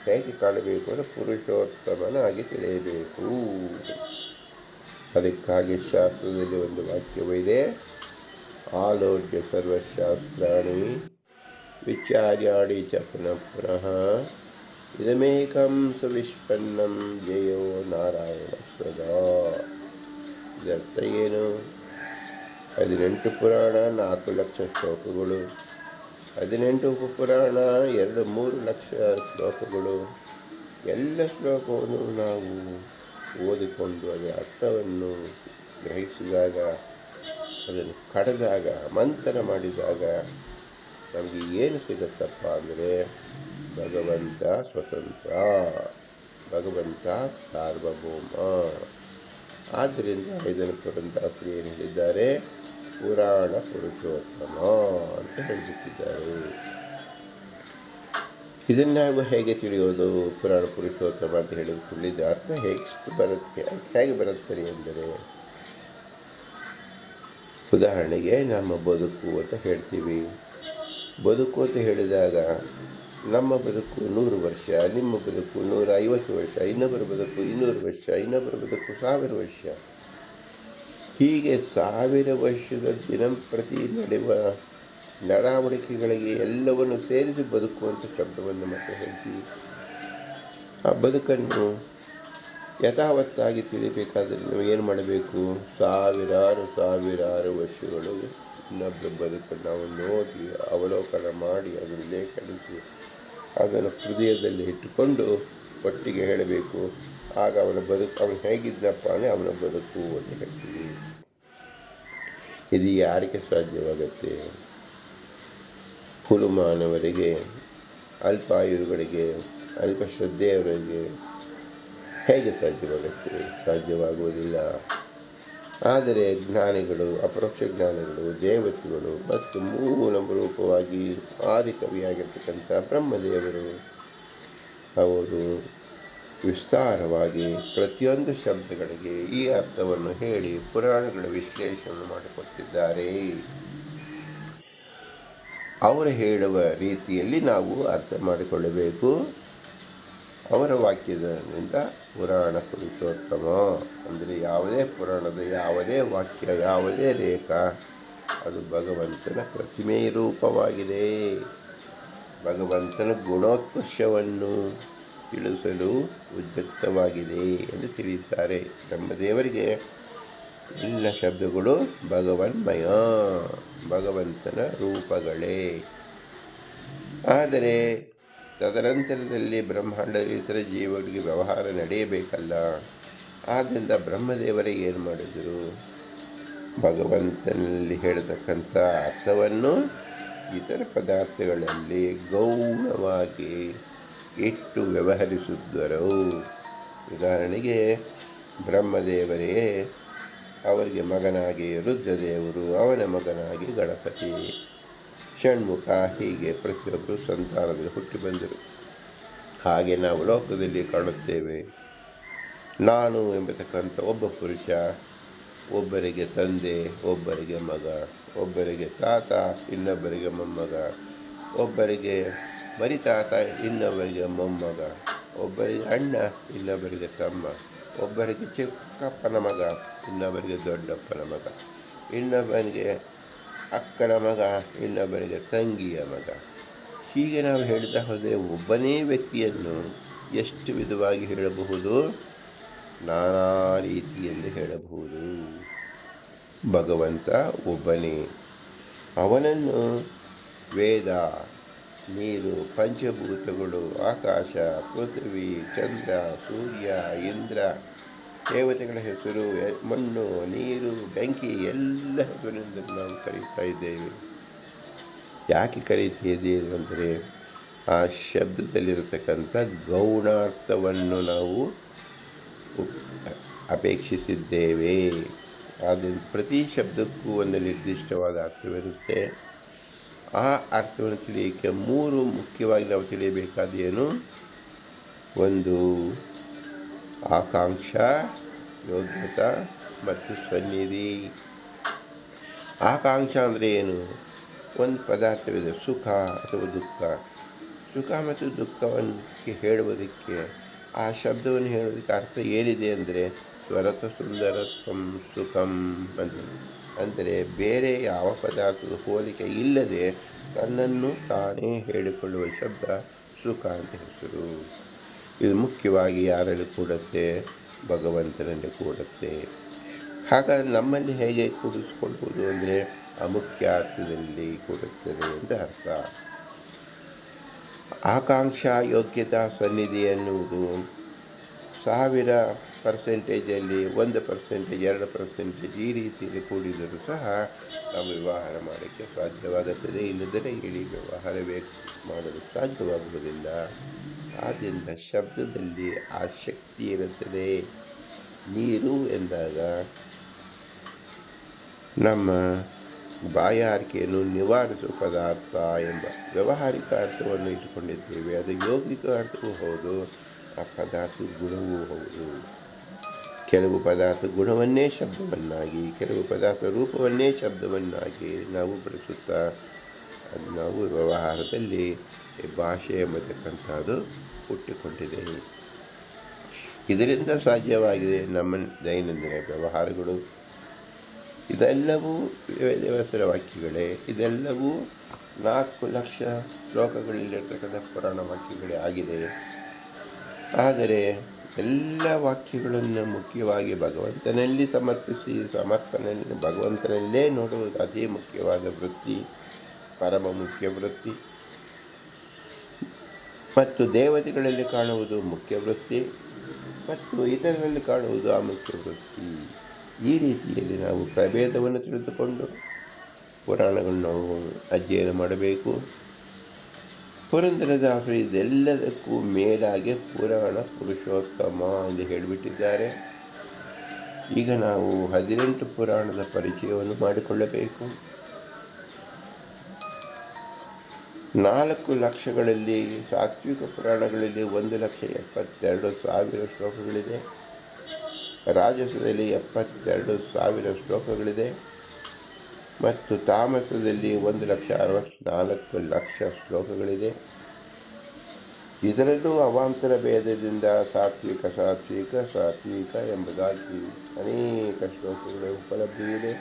ಹೇಗೆ ಕಾಣಬೇಕು ಅಂದರೆ ಪುರುಷೋತ್ತಮನಾಗಿ ತಿಳಿಯಬೇಕು. ಅದಕ್ಕಾಗಿ ಶಾಸ್ತ್ರದಲ್ಲಿ ಒಂದು ವಾಕ್ಯವಿದೆ, ಆಲೋಚ್ಯ ಸರ್ವಶಾಸ್ತ್ರಾಣಿ ವಿಚಾರ್ಯಾಣಿ ಚ ಪುನಃ ಪುನಃ ಇದಮೇಕಂ ಸುವಿಷ್ಪನ್ನಂ ಜಯೋ ನಾರಾಯಣ ಸದಾ. ಇದರ್ಥ ಏನು? 18 ಪುರಾಣ 4 ಲಕ್ಷ ಶ್ಲೋಕಗಳು, 18 ಉಪಪುರಾಣ 2-3 ಲಕ್ಷ ಶ್ಲೋಕಗಳು. ಎಲ್ಲ ಶ್ಲೋಕವನ್ನು ನಾವು ಓದಿಕೊಂಡು ಅದರ ಅರ್ಥವನ್ನು ಗ್ರಹಿಸಿದಾಗ, ಅದನ್ನು ಕಡೆದಾಗ, ಮಂಥನ ಮಾಡಿದಾಗ ನಮಗೆ ಏನು ಸಿಗುತ್ತಪ್ಪ ಅಂದರೆ ಭಗವಂತ ಸ್ವತಂತ್ರ, ಭಗವಂತ ಸಾರ್ವಭೌಮ. ಆದ್ದರಿಂದ ಇದನ್ನು ಪುರಂದರದಾಸರು ಏನು ಹೇಳಿದ್ದಾರೆ? ಪುರಾಣ ಪುರುಷೋತ್ತಮ ಅಂತ ಹೇಳಿಬಿಟ್ಟಿದ್ದಾರೆ. ಇದನ್ನು ನಾವು ಹೇಗೆ ತಿಳಿಯೋದು? ಪುರಾಣ ಪುರುಷೋತ್ತಮ ಅಂತ ಹೇಳಿದ ಅರ್ಥ ಹೇಗೆ ಬರುತ್ತದೆ ಎಂದರೆ, ಉದಾಹರಣೆಗೆ ನಮ್ಮ ಬದುಕು ಅಂತ ಹೇಳ್ತೀವಿ. ಬದುಕು ಅಂತ ಹೇಳಿದಾಗ ನಮ್ಮ ಬದುಕು 100 ವರ್ಷ, ನಿಮ್ಮ ಬದುಕು 150 ವರ್ಷ, ಇನ್ನೊಬ್ಬರ ಬದುಕು 200 ವರ್ಷ, ಇನ್ನೊಬ್ಬರ ಬದುಕು 1000 ವರ್ಷ. ಹೀಗೆ 1000 ವರ್ಷದ ದಿನಂಪ್ರತಿ ನಡೆಯುವ ನಡವಳಿಕೆಗಳಿಗೆ ಎಲ್ಲವನ್ನು ಸೇರಿಸಿ ಬದುಕು ಅಂತ ಶಬ್ದವನ್ನು ಮತ್ತೆ ಹೇಳ್ತೀವಿ. ಆ ಬದುಕನ್ನು ಯಥಾವತ್ತಾಗಿ ತಿಳಿಬೇಕಾದರೆ ನಾವು ಏನು ಮಾಡಬೇಕು? ಸಾವಿರಾರು ವರ್ಷಗಳು ಇನ್ನೊಬ್ಬರ ಬದುಕನ್ನು ನಾವು ನೋಡಿ ಅವಲೋಕನ ಮಾಡಿ ಅದನ್ನು ಲೇಖನಿಸಿ ಅದನ್ನು ಹೃದಯದಲ್ಲಿ ಇಟ್ಟುಕೊಂಡು ಒಟ್ಟಿಗೆ ಹೇಳಬೇಕು. ಆಗ ಅವನು ಹೇಗಿದ್ದನಪ್ಪ ಅಂದರೆ ಅವನ ಬದುಕು ಅಂತ ಹೇಳ್ತೀವಿ. ಇದು ಯಾರಿಗೆ ಸಾಧ್ಯವಾಗುತ್ತೆ? ಹುಲುಮಾನವರಿಗೆ, ಅಲ್ಪಾಯುಗಳಿಗೆ, ಅಲ್ಪ ಶ್ರದ್ಧೆಯವರಿಗೆ ಹೇಗೆ ಸಾಧ್ಯವಾಗುತ್ತೆ? ಸಾಧ್ಯವಾಗುವುದಿಲ್ಲ. ಆದರೆ ಜ್ಞಾನಿಗಳು, ಅಪರೋಕ್ಷ ಜ್ಞಾನಿಗಳು, ದೇವತೆಗಳು ಮತ್ತು ಮೂಲ ರೂಪವಾಗಿ ಆದಿಕವಿಯಾಗಿರ್ತಕ್ಕಂಥ ಬ್ರಹ್ಮದೇವರು ಅವರು ವಿಸ್ತಾರವಾಗಿ ಪ್ರತಿಯೊಂದು ಶಬ್ದಗಳಿಗೆ ಈ ಅರ್ಥವನ್ನು ಹೇಳಿ ಪುರಾಣಗಳ ವಿಶ್ಲೇಷಣೆ ಮಾಡಿಕೊಟ್ಟಿದ್ದಾರೆ. ಅವರು ಹೇಳುವ ರೀತಿಯಲ್ಲಿ ನಾವು ಅರ್ಥ ಮಾಡಿಕೊಳ್ಳಬೇಕು. ಅವರ ವಾಕ್ಯದಿಂದ ಪುರಾಣ ಪುರುಷೋತ್ತಮ ಅಂದರೆ ಯಾವುದೇ ಪುರಾಣದ ಯಾವುದೇ ವಾಕ್ಯ, ಯಾವುದೇ ರೇಖಾ ಅದು ಭಗವಂತನ ಪ್ರತಿಮೆ ರೂಪವಾಗಿದೆ. ಭಗವಂತನ ಗುಣೋತ್ಕರ್ಷವನ್ನು ತಿಳಿಸಲು ಉದ್ಯುಕ್ತವಾಗಿದೆ ಎಂದು ತಿಳಿಯುತ್ತಾರೆ. ಬ್ರಹ್ಮದೇವರಿಗೆ ಎಲ್ಲ ಶಬ್ದಗಳು ಭಗವನ್ಮಯ, ಭಗವಂತನ ರೂಪಗಳೇ. ಆದರೆ ತದನಂತರದಲ್ಲಿ ಬ್ರಹ್ಮಾಂಡದ ಇತರ ಜೀವರಿಗೆ ವ್ಯವಹಾರ ನಡೆಯಬೇಕಲ್ಲ. ಆದ್ದರಿಂದ ಬ್ರಹ್ಮದೇವರಿಗೆ ಏನು ಮಾಡಿದರು? ಭಗವಂತನಲ್ಲಿ ಹೇಳತಕ್ಕಂಥ ಅರ್ಥವನ್ನು ಇತರ ಪದಾರ್ಥಗಳಲ್ಲಿ ಗೌಣವಾಗಿ ಇಟ್ಟು ವ್ಯವಹರಿಸಿದ್ದರು. ಉದಾಹರಣೆಗೆ ಬ್ರಹ್ಮದೇವರೇ ಅವರಿಗೆ ಮಗನಾಗಿ ರುದ್ರದೇವರು, ಅವನ ಮಗನಾಗಿ ಗಣಪತಿ, ಷಣ್ಮುಖ, ಹೀಗೆ ಪ್ರತಿಯೊಬ್ಬರು ಸಂತಾನದಲ್ಲಿ ಹುಟ್ಟಿ ಬಂದರು. ಹಾಗೆ ನಾವು ಲೋಕದಲ್ಲಿ ಕಾಣುತ್ತೇವೆ. ನಾನು ಎಂಬತಕ್ಕಂಥ ಒಬ್ಬ ಪುರುಷ, ಒಬ್ಬರಿಗೆ ತಂದೆ, ಒಬ್ಬರಿಗೆ ಮಗ, ಒಬ್ಬರಿಗೆ ತಾತ, ಇನ್ನೊಬ್ಬರಿಗೆ ಮೊಮ್ಮಗ, ಒಬ್ಬರಿಗೆ ಮರಿತಾತ, ಇನ್ನೊಬ್ಬರಿಗೆ ಮೊಮ್ಮಗ, ಒಬ್ಬರಿಗೆ ಅಣ್ಣ, ಇನ್ನೊಬ್ಬರಿಗೆ ತಮ್ಮ, ಒಬ್ಬರಿಗೆ ಚಿಕ್ಕಪ್ಪನ ಮಗ, ಇನ್ನೊಬ್ಬರಿಗೆ ದೊಡ್ಡಪ್ಪನ ಮಗ, ಇನ್ನೊಬ್ಬನಿಗೆ ಅಕ್ಕನ ಮಗ, ಇನ್ನೊಬ್ಬರಿಗೆ ತಂಗಿಯ ಮಗ. ಹೀಗೆ ನಾವು ಹೇಳ್ತಾ ಹೋದರೆ ಒಬ್ಬನೇ ವ್ಯಕ್ತಿಯನ್ನು ಎಷ್ಟು ವಿಧವಾಗಿ ಹೇಳಬಹುದು, ನಾನಾ ರೀತಿಯಲ್ಲಿ ಹೇಳಬಹುದು. ಭಗವಂತ ಒಬ್ಬನೇ. ಅವನನ್ನು ವೇದ, ನೀರು, ಪಂಚಭೂತಗಳು, ಆಕಾಶ, ಪೃಥ್ವಿ, ಚಂದ್ರ, ಸೂರ್ಯ, ಇಂದ್ರ, ದೇವತೆಗಳ ಹೆಸರು, ಮಣ್ಣು, ನೀರು, ಬೆಂಕಿ ಎಲ್ಲ ಹೆಸರಿನಿಂದ ನಾವು ಕರೀತಾ ಇದ್ದೇವೆ. ಯಾಕೆ ಕರೀತಿದ್ದೇವೆ ಅಂದರೆ ಆ ಶಬ್ದದಲ್ಲಿರತಕ್ಕಂಥ ಗೌಣಾರ್ಥವನ್ನು ನಾವು ಅಪೇಕ್ಷಿಸಿದ್ದೇವೆ. ಆದ್ದರಿಂದ ಪ್ರತಿ ಶಬ್ದಕ್ಕೂ ಒಂದು ನಿರ್ದಿಷ್ಟವಾದ ಅರ್ಥವಿರುತ್ತೆ. ಆ ಅರ್ಥವನ್ನು ತಿಳಿಯಲಿಕ್ಕೆ ಮೂರು ಮುಖ್ಯವಾಗಿ ನಾವು ತಿಳಿಯಬೇಕಾದೇನು. ಒಂದು ಆಕಾಂಕ್ಷ, ಯೋಗ್ಯತಾ ಮತ್ತು ಸನ್ನಿಧಿ. ಆಕಾಂಕ್ಷ ಅಂದರೆ ಏನು? ಒಂದು ಪದಾರ್ಥವಿದೆ, ಸುಖ ಅಥವಾ ದುಃಖ. ಸುಖ ಮತ್ತು ದುಃಖವನ್ನು ಹೇಳುವುದಕ್ಕೆ, ಆ ಶಬ್ದವನ್ನು ಹೇಳೋದಕ್ಕೆ ಅರ್ಥ ಏನಿದೆ ಅಂದರೆ ಸ್ವರತ ಸುಂದರತ್ವಂ ಸುಖಂ ಅಂತ. ಅಂದರೆ ಬೇರೆ ಯಾವ ಪದಾರ್ಥದ ಹೋಲಿಕೆ ಇಲ್ಲದೆ ತನ್ನನ್ನು ತಾನೇ ಹೇಳಿಕೊಳ್ಳುವ ಶಬ್ದ ಸುಖ ಅಂತ ಹೆಸರು. ಇದು ಮುಖ್ಯವಾಗಿ ಯಾರಲ್ಲಿ ಕೂಡುತ್ತೆ? ಭಗವಂತನಲ್ಲಿ ಕೂಡುತ್ತೆ. ಹಾಗಾದರೆ ನಮ್ಮಲ್ಲಿ ಹೇಗೆ ಕೂಡಿಸ್ಕೊಳ್ಬೋದು ಅಂದರೆ ಅಮುಖ್ಯ ಅರ್ಥದಲ್ಲಿ ಕೂಡುತ್ತದೆ ಅಂತ ಅರ್ಥ. ಆಕಾಂಕ್ಷ, ಯೋಗ್ಯತಾ, ಸನ್ನಿಧಿ ಎನ್ನುವುದು 1000%, 1%, 2% ಈ ರೀತಿಯಲ್ಲಿ ಕೂಡಿದರೂ ಸಹ ನಾವು ವ್ಯವಹಾರ ಮಾಡೋಕ್ಕೆ ಸಾಧ್ಯವಾಗುತ್ತದೆ. ಇಲ್ಲದರೆ ಇಡೀ ವ್ಯವಹಾರವೇ ಮಾಡಲು ಸಾಧ್ಯವಾಗುವುದಿಲ್ಲ. ಆದ್ದರಿಂದ ಶಬ್ದದಲ್ಲಿ ಆ ಶಕ್ತಿ ಇರುತ್ತದೆ. ನೀರು ಎಂದಾಗ ನಮ್ಮ ಬಾಯಾರಿಕೆಯನ್ನು ನಿವಾರಿಸುವ ಪದಾರ್ಥ ಎಂಬ ವ್ಯಾವಹಾರಿಕ ಅರ್ಥವನ್ನು ಇಟ್ಟುಕೊಂಡಿದ್ದೇವೆ. ಅದು ಯೌಗಿಕ ಅರ್ಥವೂ ಹೌದು, ಆ ಪದಾರ್ಥ ಗುಣವೂ ಹೌದು. ಕೆಲವು ಪದಾರ್ಥ ಗುಣವನ್ನೇ ಶಬ್ದವನ್ನಾಗಿ, ಕೆಲವು ಪದಾರ್ಥ ರೂಪವನ್ನೇ ಶಬ್ದವನ್ನಾಗಿ ನಾವು ಬಳಸುತ್ತಾ ಅದು ನಾವು ವ್ಯವಹಾರದಲ್ಲಿ ಭಾಷೆ ಎಂಬತಕ್ಕಂಥದ್ದು ಹುಟ್ಟಿಕೊಂಡಿದೆ. ಇದರಿಂದ ಸಾಧ್ಯವಾಗಿದೆ ನಮ್ಮ ದೈನಂದಿನ ವ್ಯವಹಾರಗಳು. ಇದೆಲ್ಲವೂ ವೇದವ್ಯಾಸರ ವಾಕ್ಯಗಳೇ. ಇದೆಲ್ಲವೂ 4 ಲಕ್ಷ ಶ್ಲೋಕಗಳಲ್ಲಿರ್ತಕ್ಕಂಥ ಪುರಾಣ ವಾಕ್ಯಗಳೇ ಆಗಿದೆ. ಆದರೆ ಎಲ್ಲ ವಾಕ್ಯಗಳನ್ನು ಮುಖ್ಯವಾಗಿ ಭಗವಂತನಲ್ಲಿ ಸಮರ್ಪಿಸಿ ಸಮರ್ಪಣೆಯಲ್ಲಿ ಭಗವಂತನಲ್ಲೇ ನೋಡುವುದು ಅದೇ ಮುಖ್ಯವಾದ ವೃತ್ತಿ, ಪರಮ ಮುಖ್ಯ ವೃತ್ತಿ. ಮತ್ತು ದೇವತೆಗಳಲ್ಲಿ ಕಾಣುವುದು ಮುಖ್ಯ ವೃತ್ತಿ ಮತ್ತು ಇತರರಲ್ಲಿ ಕಾಣುವುದು ಅಮುಖ್ಯ ವೃತ್ತಿ. ಈ ರೀತಿಯಲ್ಲಿ ನಾವು ಪ್ರಭೇದವನ್ನು ತಿಳಿದುಕೊಂಡು ಪುರಾಣಗಳನ್ನು ನಾವು ಅಧ್ಯಯನ ಮಾಡಬೇಕು. ಪುರಂದರದಾಸರು ಇದೆಲ್ಲದಕ್ಕೂ ಮೇಲಾಗಿ ಪುರಾಣ ಪುರುಷೋತ್ತಮ ಎಂದು ಹೇಳಿಬಿಟ್ಟಿದ್ದಾರೆ. ಈಗ ನಾವು 18 ಪುರಾಣದ ಪರಿಚಯವನ್ನು ಮಾಡಿಕೊಳ್ಳಬೇಕು. 4 ಲಕ್ಷಗಳಲ್ಲಿ ಸಾತ್ವಿಕ ಪುರಾಣಗಳಲ್ಲಿ 1,72,000 ಶ್ಲೋಕಗಳಿದೆ. ರಾಜಸದಲ್ಲಿ 72,000 ಶ್ಲೋಕಗಳಿದೆ ಮತ್ತು ತಾಮಸದಲ್ಲಿ 1,64,00,000 ಶ್ಲೋಕಗಳಿದೆ. ಇದರಲ್ಲೂ ಅವಾಂತರ ಭೇದದಿಂದ ಸಾತ್ವಿಕ ಸಾತ್ವಿಕ ಸಾತ್ವಿಕ ಎಂಬುದಾಗಿ ಅನೇಕ ಶ್ಲೋಕಗಳ ಉಪಲಬ್ಧಿ ಇದೆ.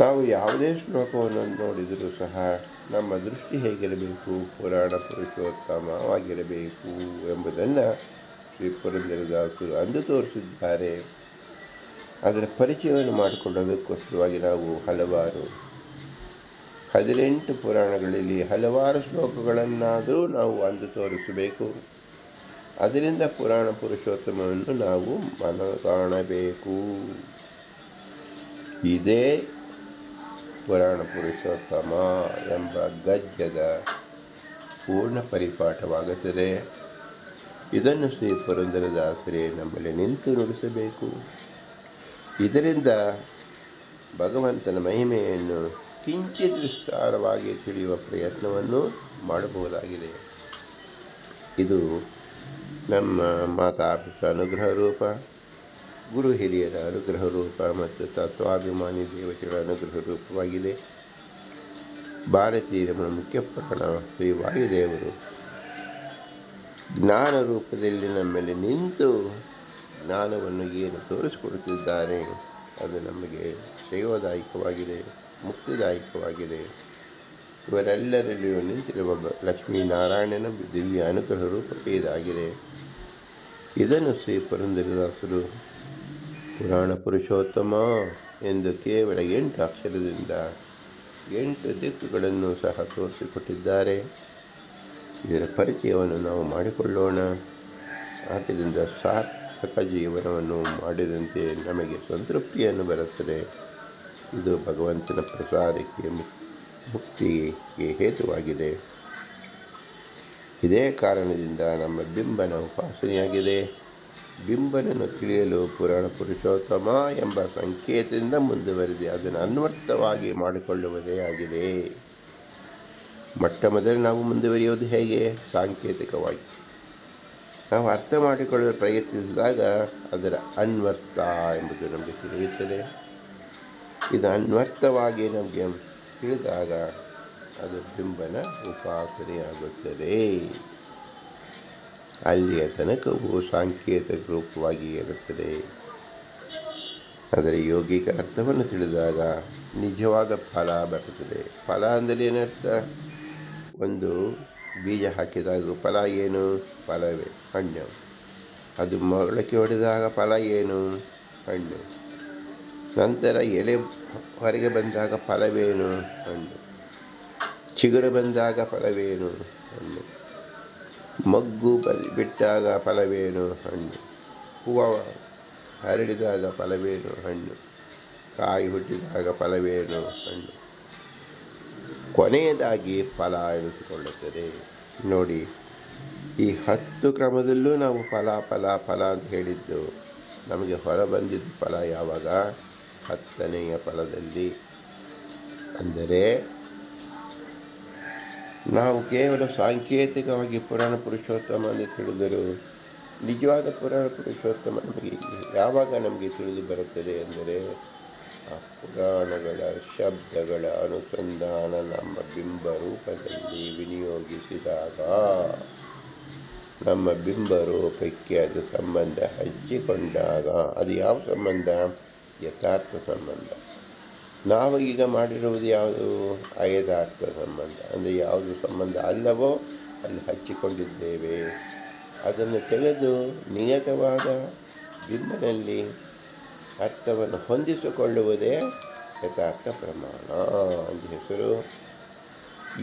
ನಾವು ಯಾವುದೇ ಶ್ಲೋಕವನ್ನು ನೋಡಿದರೂ ಸಹ ನಮ್ಮ ದೃಷ್ಟಿ ಹೇಗಿರಬೇಕು? ಪುರಾಣ ಪುರುಷೋತ್ತಮವಾಗಿರಬೇಕು ಎಂಬುದನ್ನು ಶ್ರೀ ಪುರಂದರದಾಸರು ಅಂದು ತೋರಿಸಿದ್ದಾರೆ. ಅದರ ಪರಿಚಯವನ್ನು ಮಾಡಿಕೊಳ್ಳೋದಕ್ಕೋಸ್ಕರವಾಗಿ ನಾವು 18 ಪುರಾಣಗಳಲ್ಲಿ ಹಲವಾರು ಶ್ಲೋಕಗಳನ್ನಾದರೂ ನಾವು ಅಂದು ತೋರಿಸಬೇಕು. ಅದರಿಂದ ಪುರಾಣ ಪುರುಷೋತ್ತಮವನ್ನು ನಾವು ಕಾಣಬೇಕು. ಇದೇ ಪುರಾಣ ಪುರುಷೋತ್ತಮ ಎಂಬ ಗದ್ಯದ ಪೂರ್ಣ ಪರಿಪಾಠವಾಗುತ್ತದೆ. ಇದನ್ನು ಶ್ರೀ ಪುರಂದರದಾಸರೇ ನಮ್ಮಲ್ಲಿ ನಿಂತು ನುಡಿಸಬೇಕು. ಇದರಿಂದ ಭಗವಂತನ ಮಹಿಮೆಯನ್ನು ಕಿಂಚಿತ್ ವಿಸ್ತಾರವಾಗಿ ತಿಳಿಯುವ ಪ್ರಯತ್ನವನ್ನು ಮಾಡಬಹುದಾಗಿದೆ. ಇದು ನಮ್ಮ ಮಾತಾಪಿತ ಅನುಗ್ರಹ ರೂಪ, ಗುರು ಹಿರಿಯರ ಅನುಗ್ರಹ ರೂಪ ಮತ್ತು ತತ್ವಾಭಿಮಾನಿ ದೇವತೆಗಳ ಅನುಗ್ರಹ ರೂಪವಾಗಿದೆ. ಭಾರತೀಯರ ಮುಖ್ಯ ಪ್ರಾಣ ಶ್ರೀ ವಾಯುದೇವರು ಜ್ಞಾನ ರೂಪದಲ್ಲಿ ನಮ್ಮಲ್ಲಿ ನಿಂತು ಜ್ಞಾನವನ್ನು ಏನು ತೋರಿಸಿಕೊಡುತ್ತಿದ್ದಾರೆ ಅದು ನಮಗೆ ಶ್ರೇಯೋದಾಯಕವಾಗಿದೆ, ಮುಕ್ತಿದಾಯಕವಾಗಿದೆ. ಇವರೆಲ್ಲರಲ್ಲಿಯೂ ನಿಂತಿರುವ ಲಕ್ಷ್ಮೀನಾರಾಯಣನ ದಿವ್ಯ ಅನುಗ್ರಹ ರೂಪಕ್ಕೆ ಇದಾಗಿದೆ. ಇದನ್ನು ಶ್ರೀ ಪುರಂದರದಾಸರು ಪುರಾಣ ಪುರುಷೋತ್ತಮ ಎಂದು ಕೇವಲ 8 ಅಕ್ಷರದಿಂದ 8 ದಿಕ್ಕುಗಳನ್ನು ಸಹ ತೋರಿಸಿಕೊಟ್ಟಿದ್ದಾರೆ. ಇದರ ಪರಿಚಯವನ್ನು ನಾವು ಮಾಡಿಕೊಳ್ಳೋಣ. ಆದ್ದರಿಂದ ಸಾರ್ಥಕ ಜೀವನವನ್ನು ಮಾಡಿದಂತೆ ನಮಗೆ ಸಂತೃಪ್ತಿಯನ್ನು ಬರುತ್ತದೆ. ಇದು ಭಗವಂತನ ಪ್ರಸಾದಕ್ಕೆ ಮುಕ್ತಿಗೆ ಹೇತುವಾಗಿದೆ. ಇದೇ ಕಾರಣದಿಂದ ನಮ್ಮ ಬಿಂಬನ ಉಪಾಸನೆಯಾಗಿದೆ. ಬಿಂಬನನ್ನು ತಿಳಿಯಲು ಪುರಾಣ ಪುರುಷೋತ್ತಮ ಎಂಬ ಸಂಕೇತದಿಂದ ಮುಂದುವರೆದು ಅದನ್ನು ಅನ್ವರ್ಥವಾಗಿ ಮಾಡಿಕೊಳ್ಳುವುದೇ ಆಗಿದೆ. ಮೊಟ್ಟ ಮೊದಲು ನಾವು ಮುಂದುವರಿಯುವುದು ಹೇಗೆ? ಸಾಂಕೇತಿಕವಾಗಿ ನಾವು ಅರ್ಥ ಮಾಡಿಕೊಳ್ಳಲು ಪ್ರಯತ್ನಿಸಿದಾಗ ಅದರ ಅನ್ವರ್ಥ ಎಂಬುದು ನಮಗೆ ತಿಳಿಯುತ್ತದೆ. ಇದು ಅನ್ವರ್ಥವಾಗಿ ನಮಗೆ ತಿಳಿದಾಗ ಅದು ಬಿಂಬನ ಉಪಾಸನೆಯಾಗುತ್ತದೆ. ಅಲ್ಲಿಯ ತನಕವು ಸಾಂಕೇತಿಕ ರೂಪವಾಗಿ ಇರುತ್ತದೆ. ಆದರೆ ಯೋಗಿಕ ಅರ್ಥವನ್ನು ತಿಳಿದಾಗ ನಿಜವಾದ ಫಲ ಬರುತ್ತದೆ. ಫಲ ಅಂದರೆ ಏನರ್ಥ? ಒಂದು ಬೀಜ ಹಾಕಿದಾಗ ಫಲ ಏನು? ಫಲವೇ, ಹಣ್ಣು. ಅದು ಮೊಳಕೆ ಹೊಡೆದಾಗ ಫಲ ಏನು? ಹಣ್ಣು. ನಂತರ ಎಲೆ ಹೊರಗೆ ಬಂದಾಗ ಫಲವೇನು? ಹಣ್ಣು. ಚಿಗುರು ಬಂದಾಗ ಫಲವೇನು? ಹಣ್ಣು. ಮಗ್ಗು ಬಿಟ್ಟಾಗ ಫಲವೇನು? ಹಣ್ಣು. ಹೂವು ಹರಡಿದಾಗ ಫಲವೇನು? ಹಣ್ಣು. ಕಾಯಿ ಹುಟ್ಟಿದಾಗ ಫಲವೇನು? ಹಣ್ಣು. ಕೊನೆಯದಾಗಿ ಫಲ ಎನಿಸಿಕೊಳ್ಳುತ್ತದೆ. ನೋಡಿ, ಈ 10 ಕ್ರಮದಲ್ಲೂ ನಾವು ಫಲ ಫಲ ಫಲ ಅಂತ ಹೇಳಿದ್ದು ನಮಗೆ ಹೊರ ಬಂದಿದ್ದ ಫಲ ಯಾವಾಗ? 10ನೆಯ ಫಲದಲ್ಲಿ. ಅಂದರೆ ನಾವು ಕೇವಲ ಸಾಂಕೇತಿಕವಾಗಿ ಪುರಾಣ ಪುರುಷೋತ್ತಮ ಅಂತ ತಿಳಿದರೂ ನಿಜವಾದ ಪುರಾಣ ಪುರುಷೋತ್ತಮ ನಮಗೆ ಯಾವಾಗ ನಮಗೆ ತಿಳಿದು ಬರುತ್ತದೆ ಅಂದರೆ ಆ ಪುರಾಣಗಳ ಶಬ್ದಗಳ ಅನುಸಂಧಾನ ನಮ್ಮ ಬಿಂಬ ರೂಪದಲ್ಲಿ ವಿನಿಯೋಗಿಸಿದಾಗ ನಮ್ಮ ಬಿಂಬ ರೂಪಕ್ಕೆ ಅದು ಸಂಬಂಧ ಹಚ್ಚಿಕೊಂಡಾಗ ಅದು ಯಾವ ಸಂಬಂಧ? ಯಥಾರ್ಥ ಸಂಬಂಧ. ನಾವು ಈಗ ಮಾಡಿರುವುದು ಯಾವುದು? ಅಯಥಾರ್ಥ ಸಂಬಂಧ. ಅಂದರೆ ಯಾವುದು ಸಂಬಂಧ ಅಲ್ಲವೋ ಅಲ್ಲಿ ಹಚ್ಚಿಕೊಂಡಿದ್ದೇವೆ. ಅದನ್ನು ತೆಗೆದು ನಿಯತವಾದ ಬಿಂಬನಲ್ಲಿ ಅರ್ಥವನ್ನು ಹೊಂದಿಸಿಕೊಳ್ಳುವುದೇ ಯಥಾರ್ಥ ಪ್ರಮಾಣ ಅಂತ ಹೆಸರು.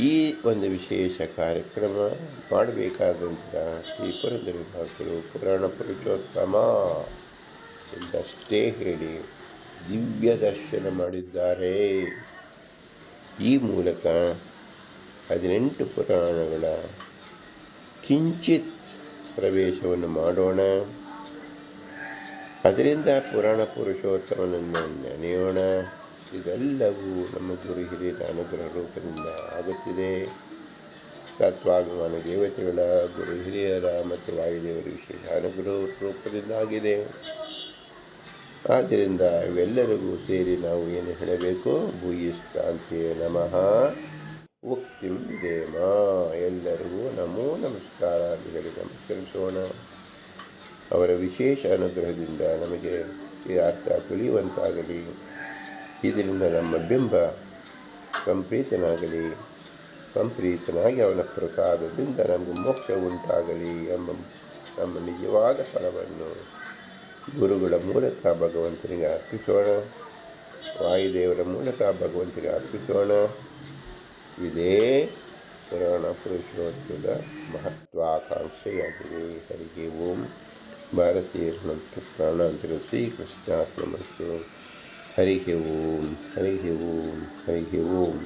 ಈ ಒಂದು ವಿಶೇಷ ಕಾರ್ಯಕ್ರಮ ಮಾಡಬೇಕಾದಂಥ ಶ್ರೀ ಪುರಂದರದಾಸರು ಪುರಾಣ ಪುರುಷೋತ್ತಮ ಎಂದಷ್ಟೇ ಹೇಳಿ ದಿವ್ಯ ದರ್ಶನ ಮಾಡಿದ್ದಾರೆ. ಈ ಮೂಲಕ 18 ಪುರಾಣಗಳ ಕಿಂಚಿತ್ ಪ್ರವೇಶವನ್ನು ಮಾಡೋಣ. ಅದರಿಂದ ಪುರಾಣ ಪುರುಷೋತ್ತಮನನ್ನು ನೆನೆಯೋಣ. ಇದೆಲ್ಲವೂ ನಮ್ಮ ಗುರು ಹಿರಿಯರ ಅನುಗ್ರಹ ರೂಪದಿಂದ ಆಗುತ್ತಿದೆ. ತತ್ವಾಭಿಮಾನ ದೇವತೆಗಳ, ಗುರು ಹಿರಿಯರ ಮತ್ತು ವಾಯುದೇವರ ವಿಶೇಷ ಅನುಗ್ರಹ ರೂಪದಿಂದ ಆಗಿದೆ. ಆದ್ದರಿಂದ ಇವೆಲ್ಲರಿಗೂ ಸೇರಿ ನಾವು ಏನು ಹೇಳಬೇಕು? ಭೂಯಿಷ್ಠಾಂತೆ ನಮಃ ಉಕ್ತಿಂ ವಿಧೇಮ. ಎಲ್ಲರಿಗೂ ನಮೋ ನಮಸ್ಕಾರ ಅಂತ ಹೇಳಿ ನಮಸ್ಕರಿಸೋಣ. ಅವರ ವಿಶೇಷ ಅನುಗ್ರಹದಿಂದ ನಮಗೆ ಈ ಅರ್ಥ ತಿಳಿಯುವಂತಾಗಲಿ. ಇದರಿಂದ ನಮ್ಮ ಬಿಂಬ ಸಂಪ್ರೀತನಾಗಿ ಅವನ ಪ್ರಸಾದದಿಂದ ನಮಗೆ ಮೋಕ್ಷ ಉಂಟಾಗಲಿ ಎಂಬ ನಮ್ಮ ನಿಜವಾದ ಫಲವನ್ನು ಗುರುಗಳ ಮೂಲಕ ಭಗವಂತನಿಗೆ ಅರ್ಪಿಸೋಣ. ವಾಯುದೇವರ ಮೂಲಕ ಭಗವಂತನಿಗೆ ಅರ್ಪಿಸೋಣ. ಇದೇ ಪುರಾಣ ಪುರುಷೋತ್ತಮದ ಮಹತ್ವಾಕಾಂಕ್ಷೆಯಾಗಿದೆ. ಹರಿಗೆ ಓಂ. ಭಾರತೀಯರ ಪ್ರಾಣಾಂತರ ಶ್ರೀಕೃಷ್ಣಾತ್ಮಸ್ತು. ಹರಿಗೆ ಓಂ, ಹರಿಗೆ ಓಂ, ಹರಿಗೆ ಓಂ.